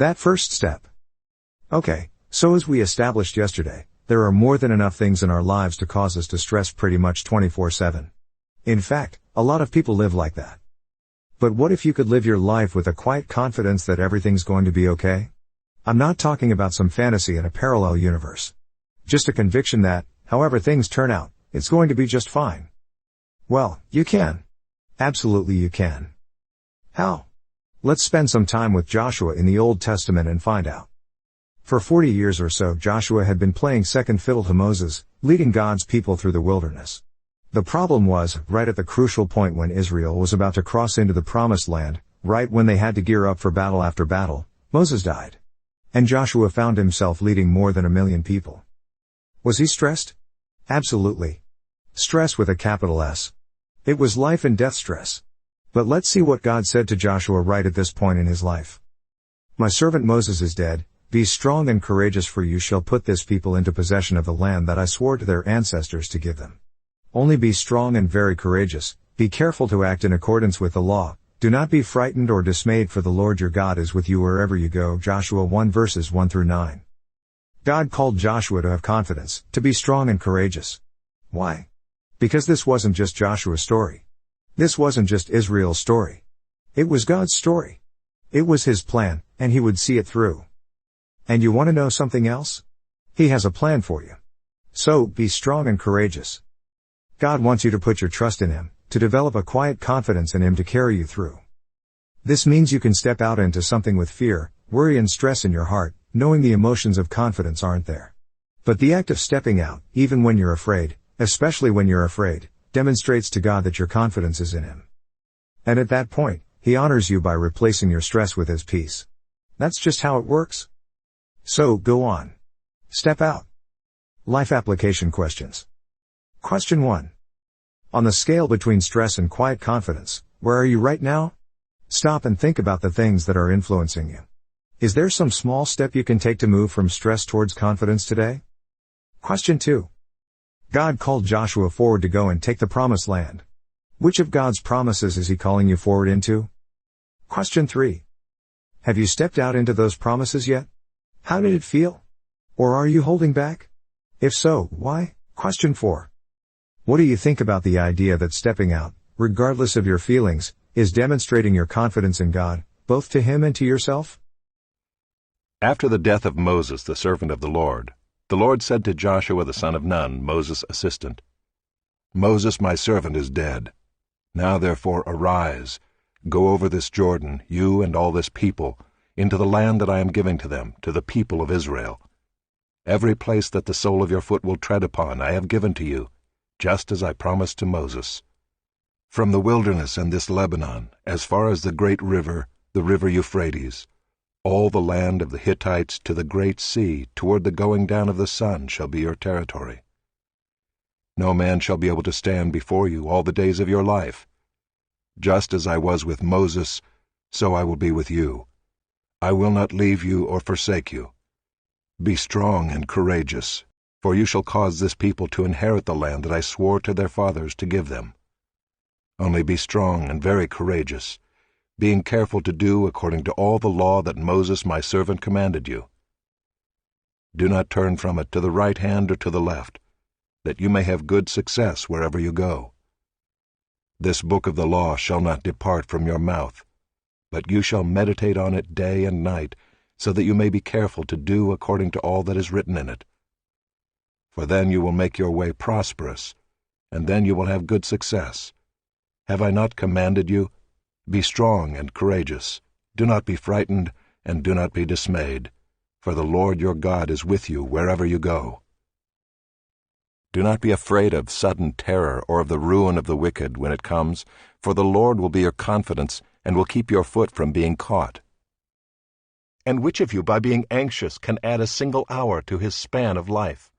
That first step. Okay, so as we established yesterday, there are more than enough things in our lives to cause us to stress pretty much 24/7. In fact, a lot of people live like that. But what if you could live your life with a quiet confidence that everything's going to be okay? I'm not talking about some fantasy in a parallel universe. Just a conviction that, however things turn out, it's going to be just fine. Well, you can. Absolutely you can. How? Let's spend some time with Joshua in the Old Testament and find out. For 40 years or so Joshua had been playing second fiddle to Moses, leading God's people through the wilderness. The problem was, right at the crucial point when Israel was about to cross into the Promised Land, right when they had to gear up for battle after battle, Moses died. And Joshua found himself leading more than 1 million people. Was he stressed? Absolutely. Stress with a capital S. It was life and death stress. But let's see what God said to Joshua right at this point in his life. My servant Moses is dead. Be strong and courageous, for you shall put this people into possession of the land that I swore to their ancestors to give them. Only be strong and very courageous, be careful to act in accordance with the law, do not be frightened or dismayed, for the Lord your God is with you wherever you go. Joshua 1 verses 1 through 9. God called Joshua to have confidence, to be strong and courageous. Why? Because this wasn't just Joshua's story. This wasn't just Israel's story. It was God's story. It was His plan, and He would see it through. And you want to know something else? He has a plan for you. So, be strong and courageous. God wants you to put your trust in Him, to develop a quiet confidence in Him to carry you through. This means you can step out into something with fear, worry and stress in your heart, knowing the emotions of confidence aren't there. But the act of stepping out, even when you're afraid, especially when you're afraid, demonstrates to God that your confidence is in Him. And at that point, He honors you by replacing your stress with His peace. That's just how it works. So, go on. Step out. Life application questions. Question 1. On the scale between stress and quiet confidence, where are you right now? Stop and think about the things that are influencing you. Is there some small step you can take to move from stress towards confidence today? Question 2. God called Joshua forward to go and take the Promised Land. Which of God's promises is He calling you forward into? Question 3. Have you stepped out into those promises yet? How did it feel? Or are you holding back? If so, why? Question 4. What do you think about the idea that stepping out, regardless of your feelings, is demonstrating your confidence in God, both to Him and to yourself? After the death of Moses, the servant of the Lord said to Joshua the son of Nun, Moses' assistant, Moses my servant is dead. Now therefore arise, go over this Jordan, you and all this people, into the land that I am giving to them, to the people of Israel. Every place that the sole of your foot will tread upon I have given to you, just as I promised to Moses. From the wilderness and this Lebanon, as far as the great river, the river Euphrates, all the land of the Hittites to the great sea, toward the going down of the sun, shall be your territory. No man shall be able to stand before you all the days of your life. Just as I was with Moses, so I will be with you. I will not leave you or forsake you. Be strong and courageous, for you shall cause this people to inherit the land that I swore to their fathers to give them. Only be strong and very courageous, being careful to do according to all the law that Moses my servant commanded you. Do not turn from it to the right hand or to the left, that you may have good success wherever you go. This book of the law shall not depart from your mouth, but you shall meditate on it day and night, so that you may be careful to do according to all that is written in it. For then you will make your way prosperous, and then you will have good success. Have I not commanded you? Be strong and courageous. Do not be frightened, and do not be dismayed, for the Lord your God is with you wherever you go. Do not be afraid of sudden terror or of the ruin of the wicked when it comes, for the Lord will be your confidence and will keep your foot from being caught. And which of you, by being anxious, can add a single hour to his span of life?